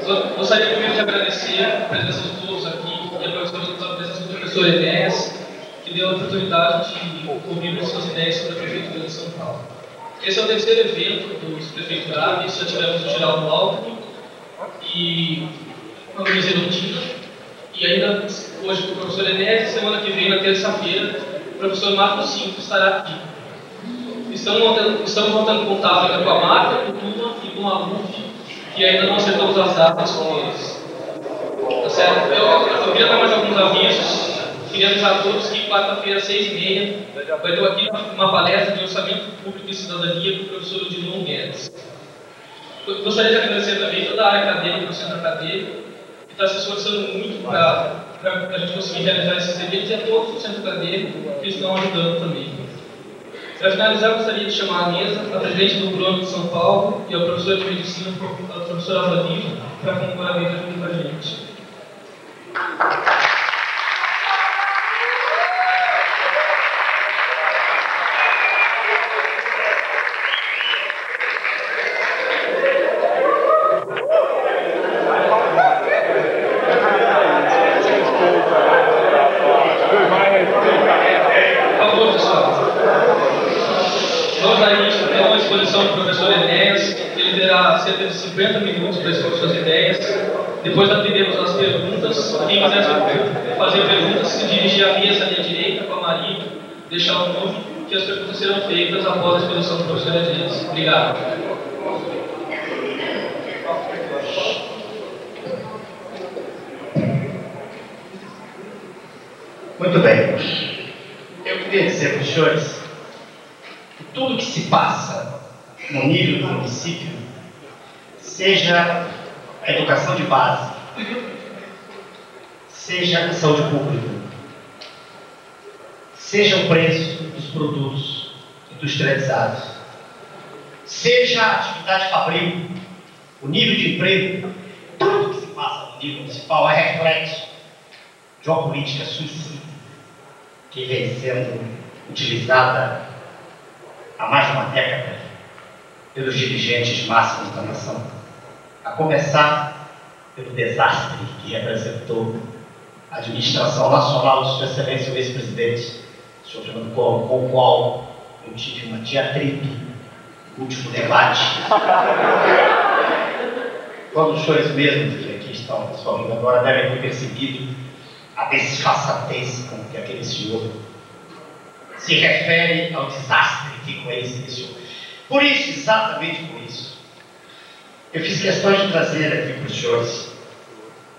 Eu gostaria primeiro de agradecer a presença de todos aqui e a presença do professor Enéas, que deu a oportunidade de ouvir suas ideias sobre a Prefeitura de São Paulo. Esse é o terceiro evento dos prefeituráveis, já tivemos o Geraldo Alckmin e a Luiz Erotina, e ainda hoje com o professor Enéas, e semana que vem, na terça-feira, o professor Marcos Cinco estará aqui. Estamos voltando contato ainda com a Marta, com o Tuma e com a LUF, que ainda não acertamos as datas com eles. Tá certo? Eu queria dar mais alguns avisos. Queria avisar a todos que quarta-feira, às 6h30, vai ter aqui uma palestra de orçamento público e cidadania com o professor Odilon Guedes. Eu gostaria de agradecer também toda a área acadêmica do centro acadêmico, que está se esforçando muito para a gente conseguir realizar esses eventos, e a todos do centro acadêmico que estão ajudando também. Para finalizar, eu gostaria de chamar à mesa a presidente do Plano de São Paulo e a professora de medicina, a professora Vladimir, para compor a mesa junto com a gente. Do professor Enéas, ele terá cerca de 50 minutos para expor suas ideias. Depois abriremos as perguntas. Quem quiser fazer perguntas, se dirigir à mesa ali à direita com a Maria, deixar o nome, que as perguntas serão feitas após a exposição do professor Enéas. Obrigado. Muito bem. Eu queria dizer para os senhores que tudo que se passa no nível do município, seja a educação de base, seja a saúde pública, seja o preço dos produtos industrializados, seja a atividade fabril, o nível de emprego, tudo que se passa no nível municipal é reflexo de uma política suicida que vem sendo utilizada há mais de uma década pelos dirigentes máximos da nação, a começar pelo desastre que representou a administração nacional de Sua Excelência o ex-presidente, Sr. Fernando Collor, com o qual eu tive uma diatribe no último debate, quando os senhores mesmos que aqui estão sorrindo agora devem ter percebido a desfaçatez com que aquele senhor se refere ao desastre que com ele se iniciou. Por isso, exatamente por isso, eu fiz questão de trazer aqui para os senhores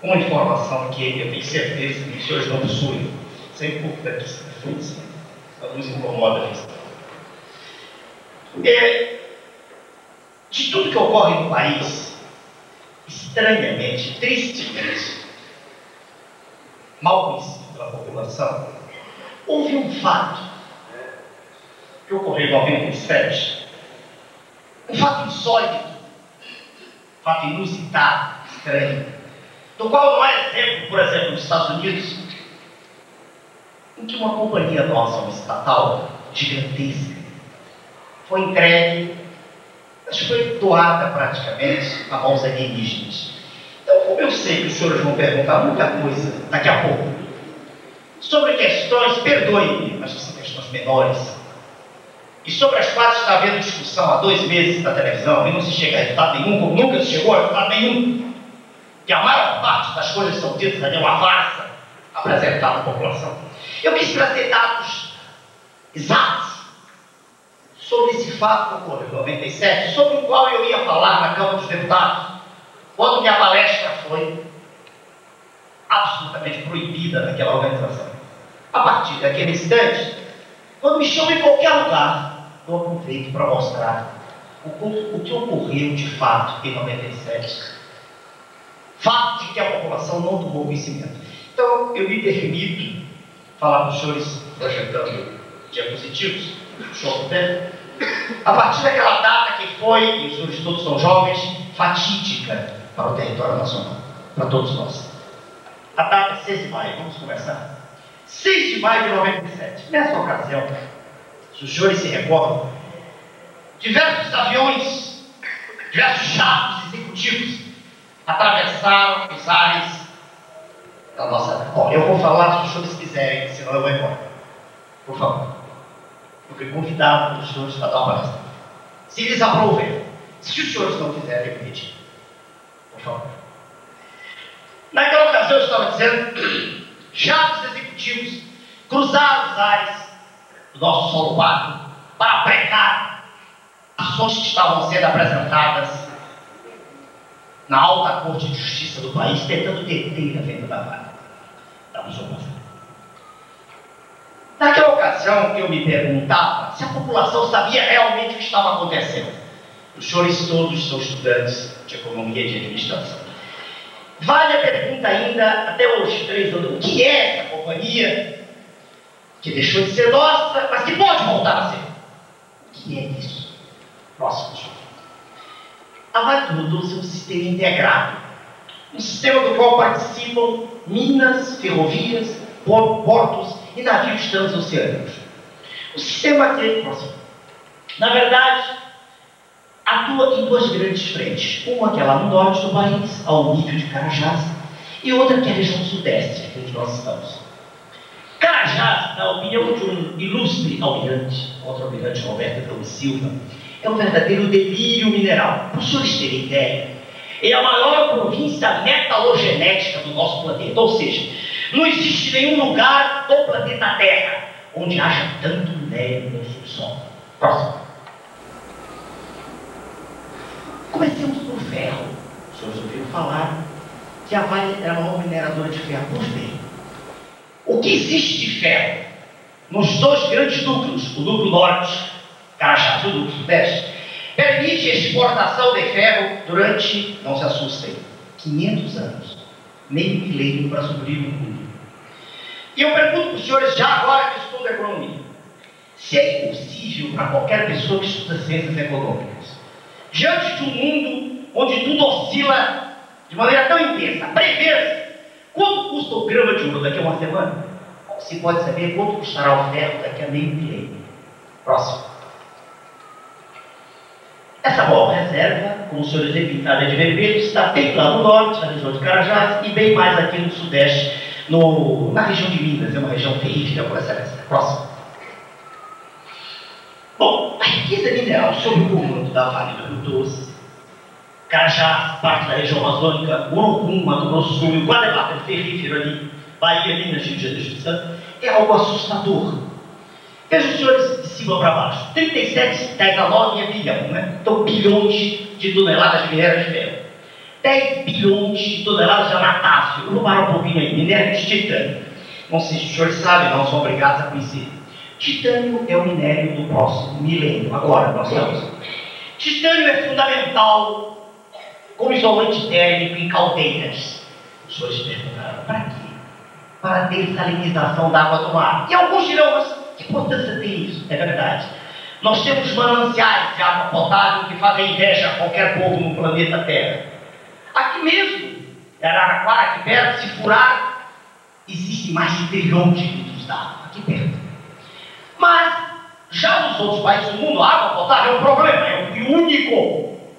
uma informação que eu tenho certeza que os senhores não possuem, sem um pouco daqui na frente, nos incomoda a vista. De tudo que ocorre no país, estranhamente, tristemente, mal conhecido pela população, houve um fato que ocorreu em 97, um fato insólito, um fato inusitado, estranho, do qual não há exemplo, por exemplo, nos Estados Unidos, em que uma companhia nossa, uma estatal gigantesca, foi entregue, acho que foi doada praticamente a mãos alienígenas. Então, como eu sei que os senhores vão perguntar muita coisa daqui a pouco, sobre questões, perdoe-me, mas que são questões menores, e sobre as quais está havendo discussão há 2 meses na televisão, e não se chega a resultado nenhum, como nunca se chegou a resultado nenhum, que a maior parte das coisas que são ditas ali é uma farsa apresentada à população. Eu quis trazer dados exatos sobre esse fato que ocorreu em 97, sobre o qual eu ia falar na Câmara dos Deputados, quando minha palestra foi absolutamente proibida naquela organização. A partir daquele instante, quando me chamam em qualquer lugar, eu aproveito para mostrar o que ocorreu de fato em 97. Fato de que a população não tomou conhecimento. Então, eu me permito falar para os senhores, projetando diapositivos, a partir daquela data que foi, e os senhores todos são jovens, fatídica para o território nacional, para todos nós. A data é 6 de maio, vamos começar. 6 de maio de 97. Nessa ocasião, se os senhores se recordam, diversos aviões diversos chefes executivos atravessaram os ares da nossa... Bom, eu vou falar se os senhores quiserem, senão eu vou embora. Por favor. Eu fui convidado pelos senhores para dar uma palestra. Se eles aprovem. Se os senhores não quiserem, eu pedi. Por favor. Naquela ocasião eu estava dizendo, chefes executivos cruzaram os ares do nosso solo pátrio para pregar ações que estavam sendo apresentadas na alta corte de justiça do país, tentando deter a venda da Vale, da usurpação. Naquela ocasião eu me perguntava se a população sabia realmente o que estava acontecendo. Os senhores todos são estudantes de economia e de administração. Vale a pergunta ainda, até hoje, 3 anos, o que é essa companhia que deixou de ser nossa, mas que pode voltar a ser? O que é isso? Próximo jogo. A Vale do Rio Doce é um sistema integrado, um sistema do qual participam minas, ferrovias, portos e navios transoceânicos. O sistema que, na verdade, atua em 2 grandes frentes. Uma que é lá no norte do país, ao nível de Carajás, e outra que é a região sudeste, onde nós estamos. Carajás, na opinião de um ilustre almirante, outro almirante, Roberto Gomes Silva, é um verdadeiro delírio mineral. Para os senhores terem ideia, é a maior província metalogenética do nosso planeta, ou seja, não existe nenhum lugar do planeta Terra onde haja tanto minério no subsolo. Próximo. Comecemos por ferro. Os senhores ouviram falar que a Vale era uma mineradora de ferro. Pois bem, o que existe de ferro nos 2 grandes núcleos, o núcleo norte, Carajás, e o núcleo sudeste, permite a exportação de ferro durante, não se assustem, 500 anos, meio milênio para suprir o mundo. E eu pergunto para os senhores, já agora que estudam economia, se é impossível para qualquer pessoa que estuda ciências econômicas, diante de um mundo onde tudo oscila de maneira tão intensa, prever quanto custa o grama de ouro daqui a uma semana, como se pode saber quanto custará o ferro daqui a meio milênio? Próximo. Essa boa reserva, como os senhores veem pintada de vermelho, está bem lá no norte, na região de Carajás, e bem mais aqui no sudeste, na região de Minas, é uma região terrível por essa reserva. Próximo. Bom, a riqueza mineral sob o comando da Vale do Rio Doce, Carajás, parte da região amazônica, Urucum, Mato Grosso do Sul e o quadrilátero ferrífero ali, Bahia, Minas, Rio de Janeiro, Espírito Santo, é algo assustador. Vejam os senhores de cima para baixo, 37,9 bilhão, né? Então bilhões de toneladas de minério de ferro, 10 bilhões de toneladas de anatácio. Eu vou parar um pouquinho aí, minério de titânio. Não sei se os senhores sabem, não são obrigados a conhecer. Titânio é o minério do próximo milênio, agora nós estamos. Titânio é fundamental como isolante térmico em caldeiras. Os senhores perguntaram, para quê? Para a dessalinização da água do mar. E alguns dirão, mas que importância tem isso? É verdade. Nós temos mananciais de água potável que fazem inveja a qualquer povo no planeta Terra. Aqui mesmo, em Araraquara, aqui perto, se furar, existe mais de 1 trilhão de litros d'água, aqui perto. Mas, já nos outros países do mundo, a água potável é um problema, é o único.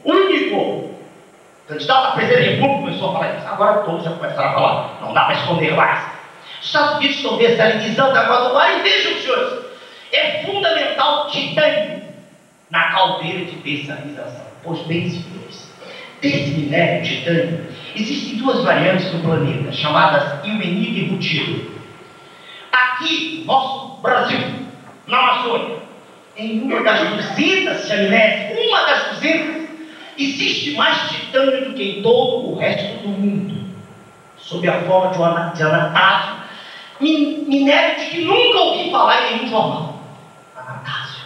O candidato a presidente da República começou a falar isso. Agora todos já começaram a falar, não dá para esconder mais. Os Estados Unidos estão dessalinizando a água do mar e vejam, senhores, é fundamental titânio na caldeira de dessalinização. Pois bem, senhores, desse minério titânio, existem 2 variantes no planeta, chamadas ilmenita e rutilo. Aqui, nosso Brasil, na Amazônia, em uma das 200 chaminés, uma das 200, existe mais titânio do que em todo o resto do mundo, sob a forma de anatácio, minério de que nunca ouvi falar em nenhum jornal. Anatácio.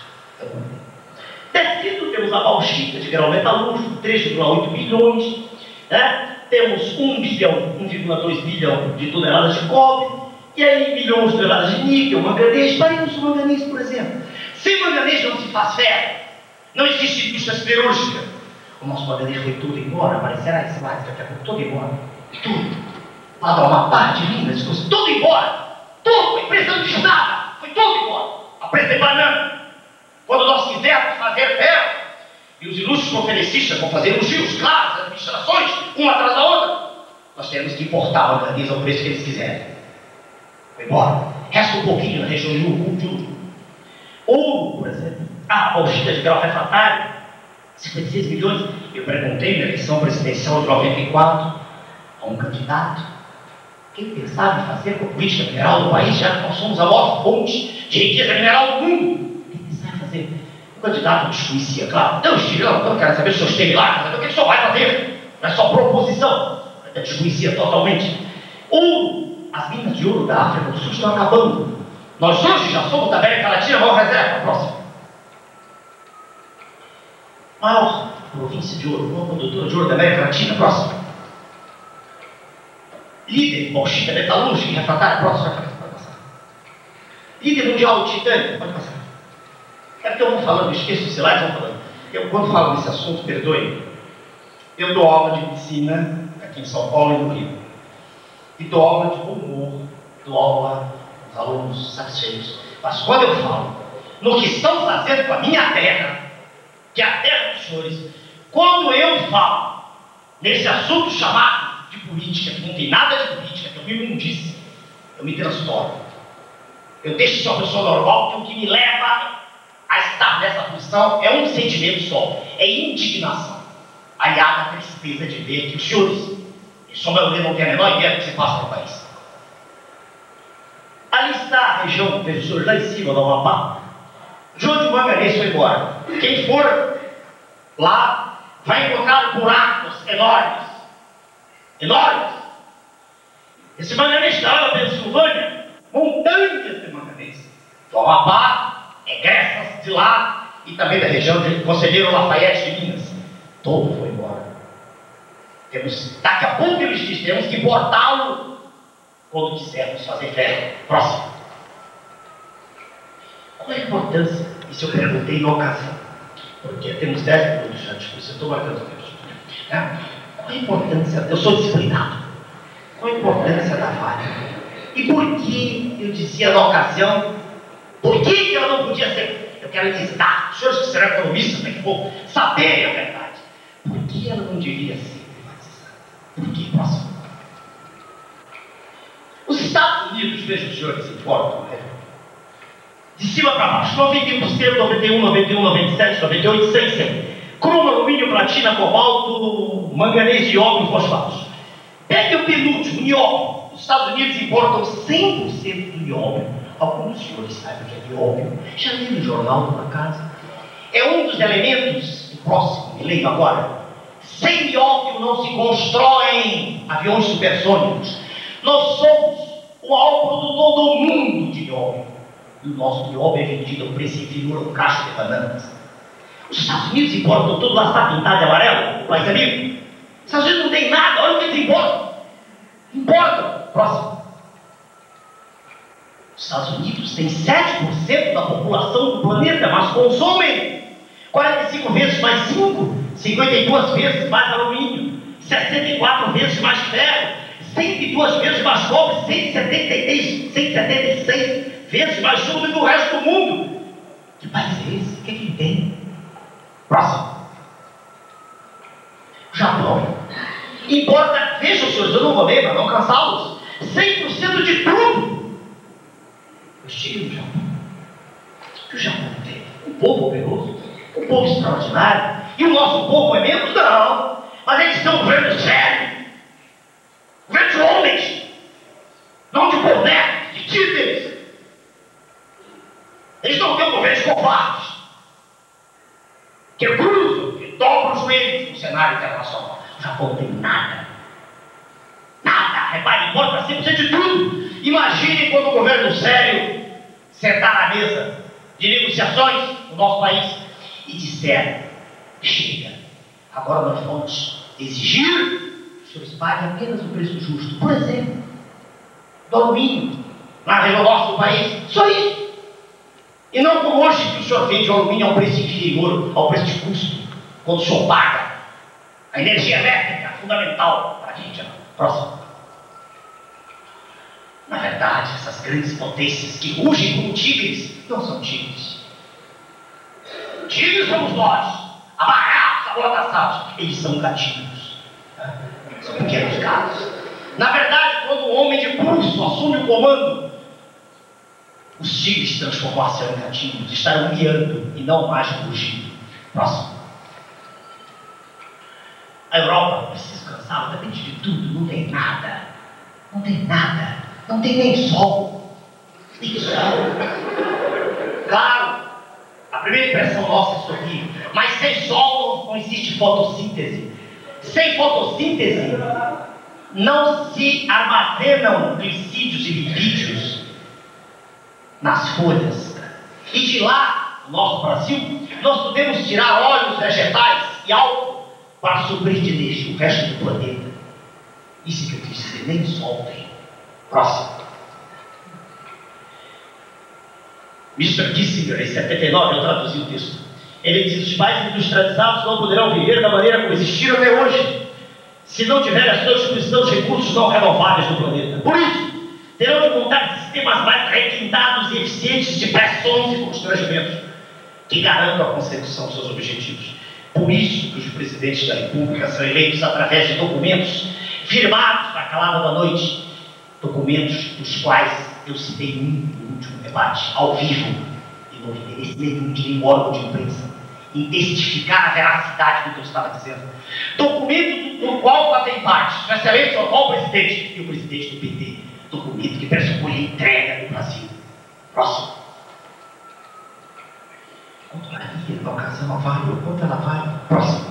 Descido, temos a bauxita de grau metalúrgico, 3,8 bilhões, né? Temos 1,2 bilhão de toneladas de cobre, e aí milhões de toneladas de níquel, manganês. Paremos o manganês, por exemplo. Sem manganês não se faz ferro. Não existe indústria siderúrgica. O nosso manganês foi tudo embora, aparecerá esse mais daqui a pouco, tudo embora. Tudo. Lá da uma parte de Minas, foi tudo embora. Tudo, a empresa não diz nada, foi tudo embora. A presa de banana. Quando nós quisermos fazer ferro, e os ilustres conferencistas vão fazer elogios claros às administrações, uma atrás da outra, nós teremos que importar a manganês ao preço que eles quiserem. Foi embora. Resta um pouquinho na região de ouro. Ouro, por exemplo. Bauxita de grau refratário, 56 milhões. Eu perguntei na eleição presidencial de 94 a um candidato quem pensava em fazer com a política mineral do país, já que nós somos a maior fonte de riqueza mineral do mundo. Quem pensava em fazer? O candidato desconhecia, claro. Eu estive lá, eu quero saber se o senhor esteve lá, quero saber o que o senhor vai fazer. Não é só proposição. Eu desconhecia totalmente. Ouro, as minas de ouro da África do Sul estão acabando. Nós hoje já somos da América Latina a maior reserva. Próximo. Maior província de ouro, maior produtora de ouro da América Latina. Próximo. Líder, bauxita, metalúrgica, refratária. Próximo. Pode passar. Líder mundial de titânio. Pode passar. É porque eu vou falando, esqueço os slides, vou falando. Eu, quando falo desse assunto, perdoe, eu dou aula de medicina aqui em São Paulo e no Rio. E dou aula de humor, dou aula aos alunos satisfeitos. Mas quando eu falo no que estão fazendo com a minha terra, que é a terra dos senhores, quando eu falo nesse assunto chamado de política, que não tem nada de política, que eu me imundície, eu me transformo. Eu deixo de ser uma pessoa normal, que o que me leva a estar nessa posição é um sentimento só, é indignação, aliada à tristeza de ver que os senhores, em sua maioria, não têm a menor ideia do que se passa no país. Ali está a região, veja os senhores lá em cima, no Amapá, de onde o manganês foi embora. Quem for lá vai encontrar buracos enormes, enormes. Esse manganês está lá na Pensilvânia, montanhas de manganês. O Amapá, egressas de lá e também da região de Conselheiro Lafayette de Minas. Todo foi embora. Daqui a pouco eles dizem, temos que importá-lo quando quisermos fazer ferro. Próximo. Qual é a importância? Isso eu perguntei na ocasião. Porque temos 10 minutos já de discussão, estou marcando tempo. Qual a importância? Eu sou disciplinado. Qual a importância da Vale? E por que eu dizia na ocasião, por que ela não podia ser? Eu quero dizer, os senhores que serão economistas, tem que saber a verdade. Por que ela não devia ser privatizada? Por que? Próximo. Os Estados Unidos, vejam os senhores, importam, né? De cima para baixo, 91%, 91, 91, 97, 98, 100, 100. Cromo, alumínio, platina, cobalto, manganês, nióbio e fosfatos. Pegue o penúltimo, nióbio. Os Estados Unidos importam 100% do nióbio. Alguns senhores sabem o que é nióbio. Já li no jornal de uma casa. É um dos elementos do próximo, me leio agora. Sem nióbio não se constroem aviões supersônicos. Nós somos o maior produtor do mundo de nióbio. E o nosso nióbio é vendido ao preço inferior ao cacho de bananas. Os Estados Unidos importam tudo, lá está pintado de amarelo, o país amigo. Os Estados Unidos não tem nada, olha o que eles importam. Importam. Próximo. Os Estados Unidos têm 7% da população do planeta, mas consomem 45 vezes mais 5, 52 vezes mais alumínio, 64 vezes mais ferro, 102 vezes mais cobre, 176 vezes mais chumbo do que o resto do mundo. Que país é esse? O que é que ele tem? Próximo. O Japão importa, vejam senhores, eu não vou ler para não cansá-los, 100% de tudo. Eu estive no Japão. O que o Japão tem? Um povo poderoso, um povo extraordinário, e o nosso povo é menos? Não. Mas eles têm um governo sério, governo de homens, não de bonecos, de títeres. Eles não têm um governo de covardes, que cruzam, que dobram os joelhos no cenário internacional. O Japão não tem nada. Nada. Repare, importa 100% de tudo. Imagine quando o governo sério sentar à mesa de negociações no nosso país e disser, chega, agora nós vamos exigir que os senhores paguem apenas o preço justo. Por exemplo, do alumínio, na região norte do país. Só isso. E não como hoje que o senhor vende o alumínio a um preço inferior ao preço de custo, quando o senhor paga. A energia elétrica é fundamental para a gente. Próximo. Na verdade, essas grandes potências que rugem como tigres, não são tigres. Tigres somos nós. amarrados à borda da sala. Eles são gatinhos. São pequenos gatos. Na verdade, quando o homem de pulso assume o comando, os tigres transformam-se em gatinhos, estarão miando e não mais rugindo. Próximo. A Europa precisa cansar, depende de tudo, não tem nada. Não tem nada. Não tem nem sol. Nem sol. Claro, a primeira impressão nossa é sorrir, mas sem sol não existe fotossíntese. Sem fotossíntese, não se armazenam glicídios e lipídios nas folhas. E de lá, no nosso Brasil, nós podemos tirar óleos vegetais e álcool para suprir de energia o resto do planeta. Isso que eu quis dizer, nem sol tem. Próximo. Mr. Kissinger, em 79, eu traduzi o texto. Ele diz: os países industrializados não poderão viver da maneira como existiram até hoje, se não tiverem à sua disposição os recursos não renováveis do planeta. Por isso, terão de montar sistemas mais requintados e eficientes de pressões e constrangimentos que garantam a consecução dos seus objetivos. Por isso que os presidentes da República são eleitos através de documentos firmados na calada da noite, documentos dos quais eu citei no último debate, ao vivo, e não vi interesse nenhum de nenhum órgão de imprensa em testificar a veracidade do que eu estava dizendo. Documento do qual fazem parte Sua Excelência o atual presidente e o presidente do PT. Documento que pressupõe a entrega do Brasil. Próximo. Quanto valia a ocasião vale? Quanto ela vale? Próximo.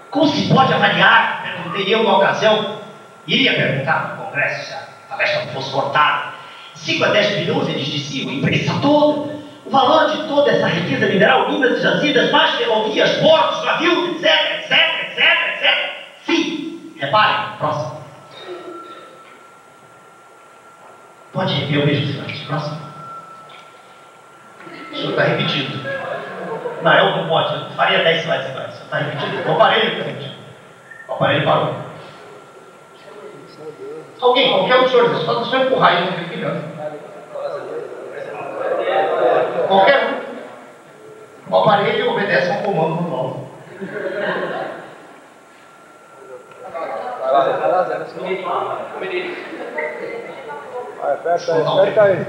Como se pode avaliar? Perguntei eu na ocasião. Iria perguntar no Congresso se a palestra não fosse cortada. 5 a 10 bilhões, eles diziam, a imprensa toda. O valor de toda essa riqueza mineral, minas e jazidas, mais ferrovias, portos, navios, etc. Sim. Reparem, próximo. Pode repetir o mesmo slide. Próximo. O senhor está repetindo. Não, eu não pode. Eu faria 10 slides iguais. O senhor está repetindo. O aparelho está repetindo. O aparelho parou. Alguém, qualquer um dos senhores, só deixa eu empurrar aí, não fica ligando. Qualquer um. O aparelho obedece a um comando manual. Aperta aí.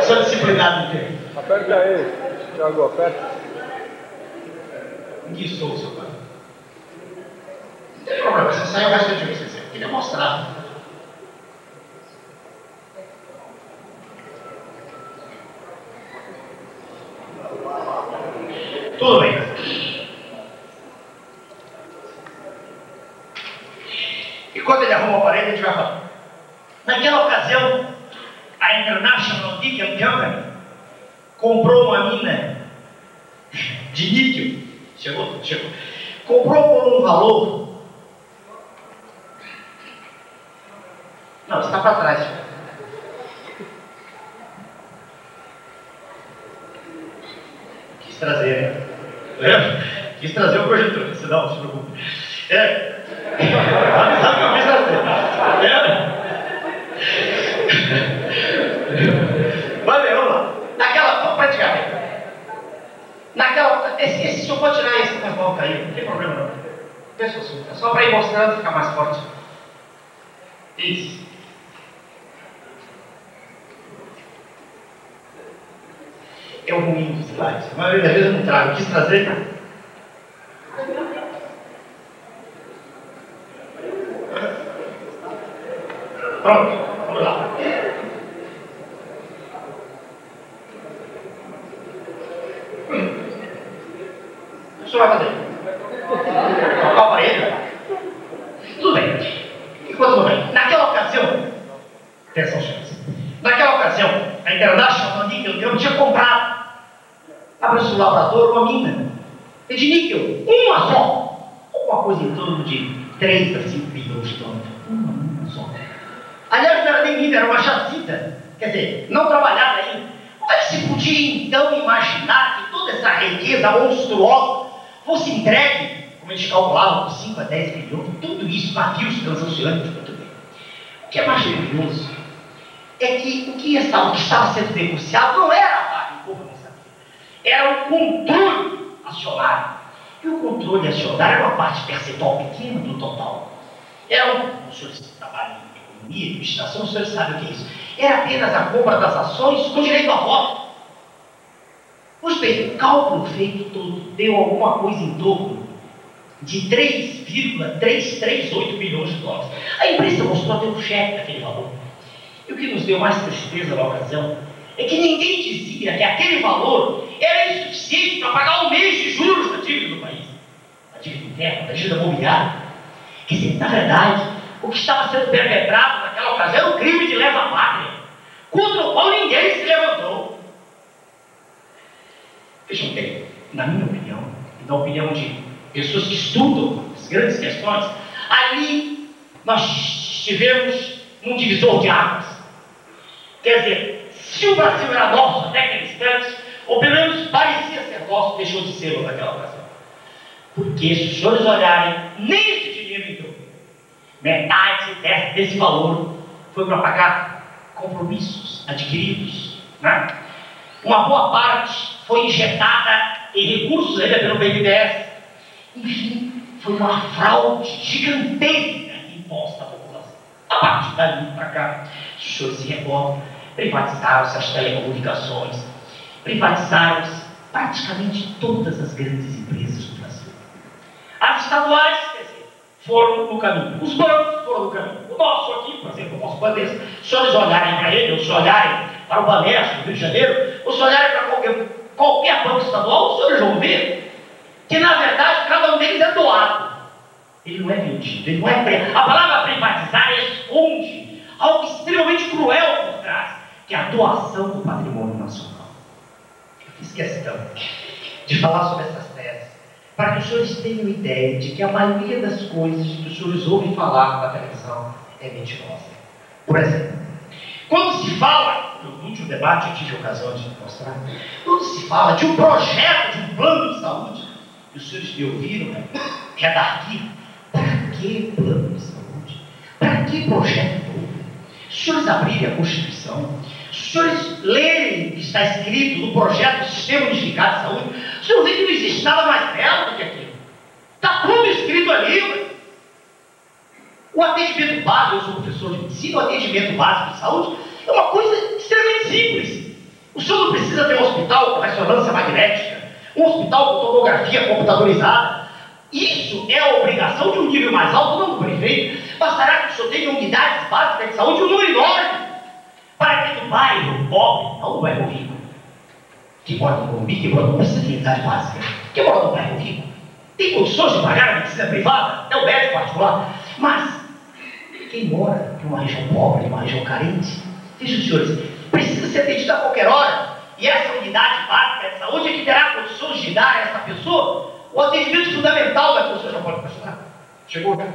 Sou disciplinado inteiro. Aperta aí, Thiago, aperta. Que sou, seu pai? Não tem problema, você saiu o resto de você. Eu queria mostrar. Tudo bem. E quando ele arruma o aparelho, a gente vai falar. Naquela ocasião, a International Nickel Company comprou uma mina de níquel. Chegou. Comprou por um valor. Não, você está para trás. Quis trazer, né? Quis trazer o projetor, senão não se preocupe. Sabe o que eu quis trazer? Vai, vamos lá. Vamos praticar. Esse senhor pode tirar esse com as mãos caídas, não tem problema não. Pensa assim, é só para ir mostrando e ficar mais forte. Isso. É o ruim dos slides. A maioria das vezes eu não trago. Eu quis trazer. Pronto, vamos lá. O senhor vai fazer? Tocar o aparelho? Tudo bem. Enquanto tudo bem. Naquela ocasião, atenção, senhores. Naquela ocasião, a International Nickel Company tinha comprado para o lavrador uma mina de níquel, uma só. Uma coisa em torno de 3 a 5 bilhões de dólares. Uma mina só. Aliás, não era nem mina, era uma jazida. Quer dizer, não trabalhada ainda. Como é que se podia então imaginar que toda essa riqueza monstruosa fosse entregue, como eles calculavam, por 5 a 10 bilhões? Tudo isso, navios transoceânicos, muito bem. O que é mais perigoso é que o que estava sendo negociado não era a vaga em corpo era o controle acionário. E o controle acionário era uma parte percentual pequena do total. Os senhores que trabalham em economia, administração, os senhores sabem o que é isso. Era apenas a compra das ações com direito a voto. Pois bem, o cálculo feito todo deu alguma coisa em torno de 3,338 bilhões de dólares. A imprensa mostrou até um cheque daquele valor. E o que nos deu mais tristeza na ocasião é que ninguém dizia que aquele valor era insuficiente para pagar um mês de juros da dívida do país. Da dívida interna, da dívida imobiliária. Quer dizer, na verdade, o que estava sendo perpetrado naquela ocasião era um crime de lesa-pátria, contra o qual ninguém se levantou. Vejam bem, na minha opinião, e na opinião de pessoas que estudam as grandes questões, ali nós estivemos num divisor de águas. Quer dizer, se o Brasil era nosso até aquele instante, ou pelo menos parecia ser nosso, deixou de ser naquela ocasião. Porque se os senhores olharem, nem esse dinheiro entrou. Metade desse valor foi para pagar compromissos adquiridos, né? Uma boa parte foi injetada em recursos ainda pelo BNDES. Enfim, foi uma fraude gigantesca imposta à população. A partir dali para cá, os senhores se recordam, privatizaram-se as telecomunicações, privatizaram-se praticamente todas as grandes empresas do Brasil. As estaduais, quer dizer, foram no caminho. Os bancos foram no caminho. O nosso aqui, por exemplo, o nosso Banespa, se os senhores olharem para ele, ou se olharem para o Banespa, do Rio de Janeiro, ou se olharem para qualquer banco estadual, os senhores vão ver que, na verdade, cada um deles é doado. Ele não é vendido, ele não é... A palavra privatizar esconde algo extremamente cruel por trás, que é a doação do patrimônio nacional. Eu fiz questão de falar sobre essas teses, para que os senhores tenham ideia de que a maioria das coisas que os senhores ouvem falar na televisão é mentirosa. Por exemplo, quando se fala, no último debate eu tive a ocasião de mostrar, quando se fala de um projeto, de um plano de saúde, e os senhores me ouviram, né, redarguir, para que plano de saúde? Para que projeto novo? Se os senhores abrirem a Constituição, se os senhores lerem o que está escrito no projeto do Sistema Unificado de Saúde, os senhores veem que não existe nada mais belo do que aquilo. Está tudo escrito ali, ué. O atendimento básico, eu sou professor de medicina, o atendimento básico de saúde é uma coisa extremamente simples. O senhor não precisa ter um hospital com ressonância magnética, um hospital com tomografia computadorizada. Isso é a obrigação de um nível mais alto, não do prefeito. Bastará que o senhor tenha unidades básicas de saúde, um número enorme, para que no bairro pobre, não no bairro rico, que mora no Morumbi, que mora, não precisa de unidade básica, que mora no bairro rico, tem condições de pagar a medicina privada, até o médico particular, mas quem mora em uma região pobre, em uma região carente, vejam os senhores, precisa ser atendido a qualquer hora, e essa unidade básica de saúde é que terá condições de dar a essa pessoa o atendimento fundamental da que o senhor já pode questionar. Chegou, né?